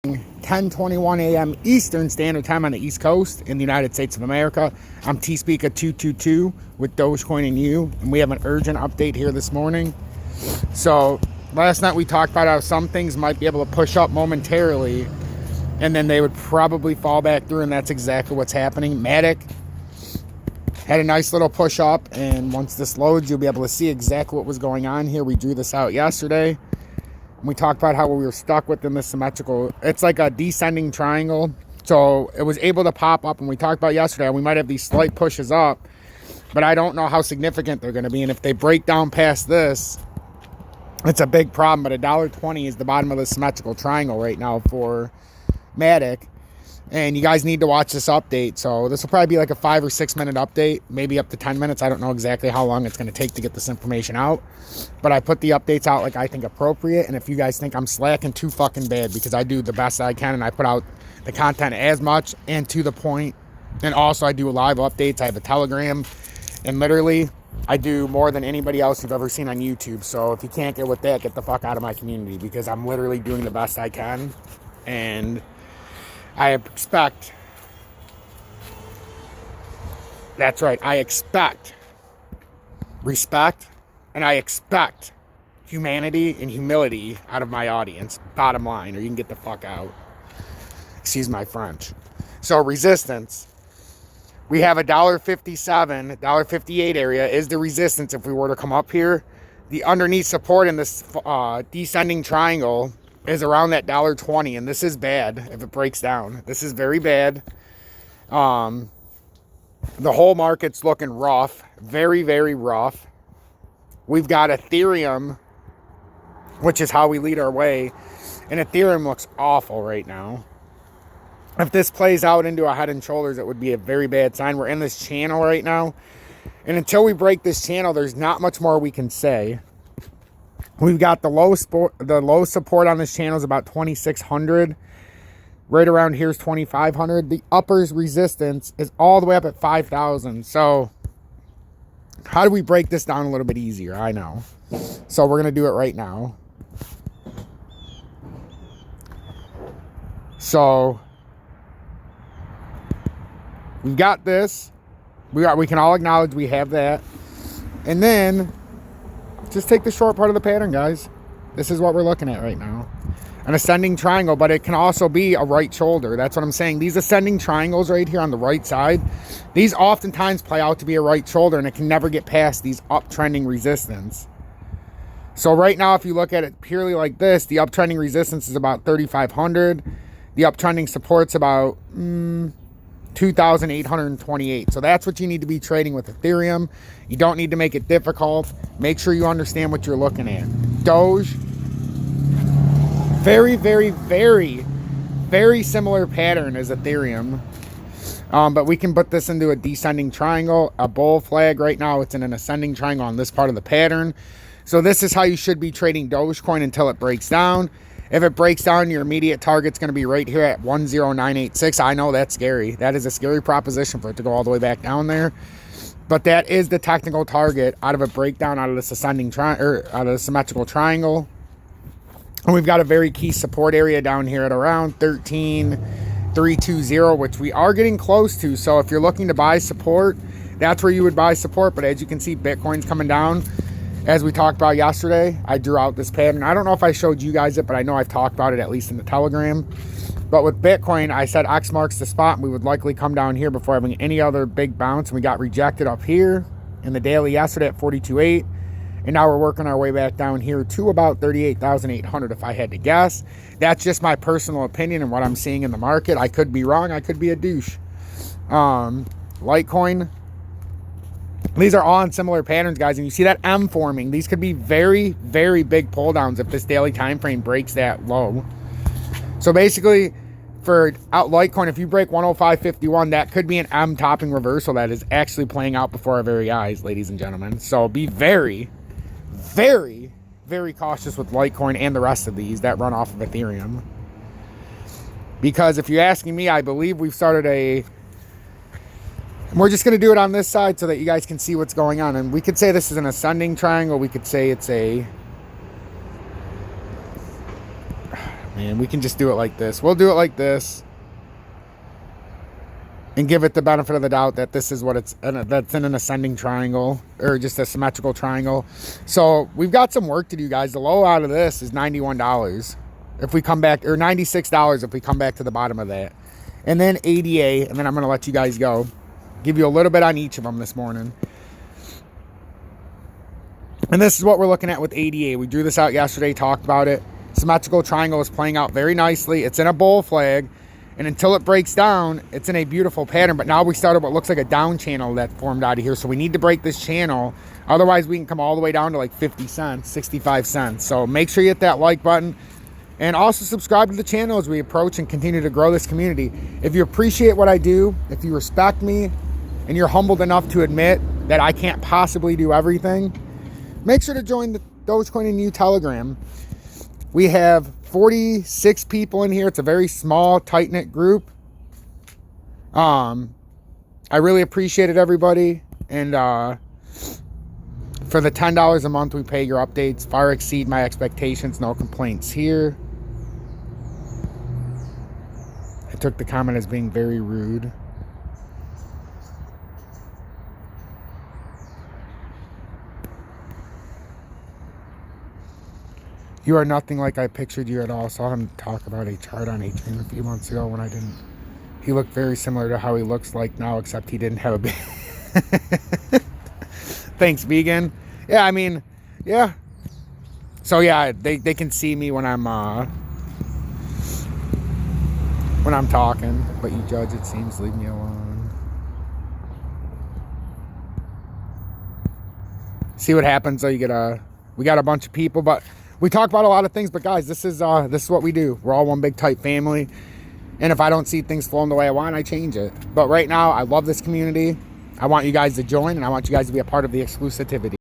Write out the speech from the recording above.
10:21 a.m. Eastern Standard Time on the East Coast in the United States of America. I'm T-Speaker222 with Dogecoin and you, and we have an urgent update here this morning. So last night we talked about how some things might be able to push up momentarily and then they would probably fall back through, and that's exactly what's happening. Matic had a nice little push up, and once this loads, you'll be able to see exactly what was going on here. We drew this out yesterday. We talked about how we were stuck within the symmetrical. It's like a descending triangle. So it was able to pop up, and we talked about yesterday, we might have these slight pushes up, but I don't know how significant they're going to be. And if they break down past this, it's a big problem. But $1.20 is the bottom of the symmetrical triangle right now for Matic. And you guys need to watch this update. So this will probably be like a 5 or 6 minute update, maybe up to 10 minutes. I don't know exactly how long it's going to take to get this information out, but I put the updates out like I think appropriate. And if you guys think I'm slacking, too fucking bad, because I do the best I can and I put out the content as much and to the point. And also I do live updates. I have a Telegram, and literally I do more than anybody else you've ever seen on YouTube. So if you can't get with that, get the fuck out of my community, because I'm literally doing the best I can. And I expect, that's right, I expect respect, and I expect humanity and humility out of my audience, bottom line, or you can get the fuck out. Excuse my French. So resistance, we have $1.57, $1.58 area is the resistance if we were to come up here. The underneath support in this descending triangle is around that $1.20, and this is bad if it breaks down. This is very bad. The whole market's looking rough, very, very rough. We've got Ethereum, which is how we lead our way, and Ethereum looks awful right now. If this plays out into a head and shoulders, it would be a very bad sign. We're in this channel right now, and until we break this channel, there's not much more we can say. We've got the low support on this channel is about 2,600. Right around here is 2,500. The upper's resistance is all the way up at 5,000. So how do we break this down a little bit easier? I know. So we're going to do it right now. So we've got this. We can all acknowledge we have that. And then just take the short part of the pattern, guys. This is what we're looking at right now. An ascending triangle, but it can also be a right shoulder. That's what I'm saying. These ascending triangles right here on the right side, these oftentimes play out to be a right shoulder, and it can never get past these uptrending resistance. So right now, if you look at it purely like this, the uptrending resistance is about 3,500. The uptrending support's about 2,828. So that's what you need to be trading with Ethereum. You don't need to make it difficult. Make sure you understand what you're looking at. Doge, very, very, very, very similar pattern as Ethereum. But we can put this into a descending triangle, a bull flag. Right now it's in an ascending triangle on this part of the pattern. So this is how you should be trading Dogecoin until it breaks down. If it breaks down, your immediate target's going to be right here at 10986. I know that's scary. That is a scary proposition for it to go all the way back down there. But that is the technical target out of a breakdown out of this ascending triangle, out of the symmetrical triangle. And we've got a very key support area down here at around 13,320, which we are getting close to. So if you're looking to buy support, that's where you would buy support. But as you can see, Bitcoin's coming down. As we talked about yesterday, I drew out this pattern. I don't know if I showed you guys it, but I know I've talked about it at least in the Telegram. But with Bitcoin, I said X marks the spot, and we would likely come down here before having any other big bounce. And we got rejected up here in the daily yesterday at 42.8. And now we're working our way back down here to about 38,800 if I had to guess. That's just my personal opinion and what I'm seeing in the market. I could be wrong. I could be a douche. Litecoin. These are all on similar patterns, guys, and you see that M forming. These could be very, very big pull downs if this daily time frame breaks that low. So basically, for Litecoin, if you break 105.51, that could be an M topping reversal that is actually playing out before our very eyes, ladies and gentlemen. So be very, very, very cautious with Litecoin and the rest of these that run off of Ethereum. Because if you're asking me, I believe we've started a... And we're just going to do it on this side so that you guys can see what's going on. And we could say this is an ascending triangle. We could say it's a... man. We can just do it like this. We'll do it like this. And give it the benefit of the doubt that this is what that's in an ascending triangle, or just a symmetrical triangle. So we've got some work to do, guys. The low out of this is $91 if we come back, or $96 if we come back to the bottom of that. And then ADA, and then I'm going to let you guys go. Give you a little bit on each of them this morning. And this is what we're looking at with ADA. We drew this out yesterday, talked about it. Symmetrical triangle is playing out very nicely. It's in a bull flag. And until it breaks down, it's in a beautiful pattern. But now we started what looks like a down channel that formed out of here. So we need to break this channel. Otherwise, we can come all the way down to like 50 cents, 65 cents. So make sure you hit that like button. And also subscribe to the channel as we approach and continue to grow this community. If you appreciate what I do, if you respect me, and you're humbled enough to admit that I can't possibly do everything, make sure to join the Dogecoin and You Telegram. We have 46 people in here. It's a very small, tight-knit group. I really appreciate it, everybody. And for the $10 a month we pay, your updates far exceed my expectations. No complaints here. I took the comment as being very rude. You are nothing like I pictured you at all. Saw him talk about a chart on Adrian a few months ago when I didn't. He looked very similar to how he looks like now, except he didn't have a big... Thanks, vegan. Yeah, I mean, yeah. So yeah, they can see me when I'm talking, but you judge, it seems. Leave me alone. See what happens though. We got a bunch of people, but we talk about a lot of things. But guys, this is what we do. We're all one big tight family. And if I don't see things flowing the way I want, I change it. But right now, I love this community. I want you guys to join, and I want you guys to be a part of the exclusivity.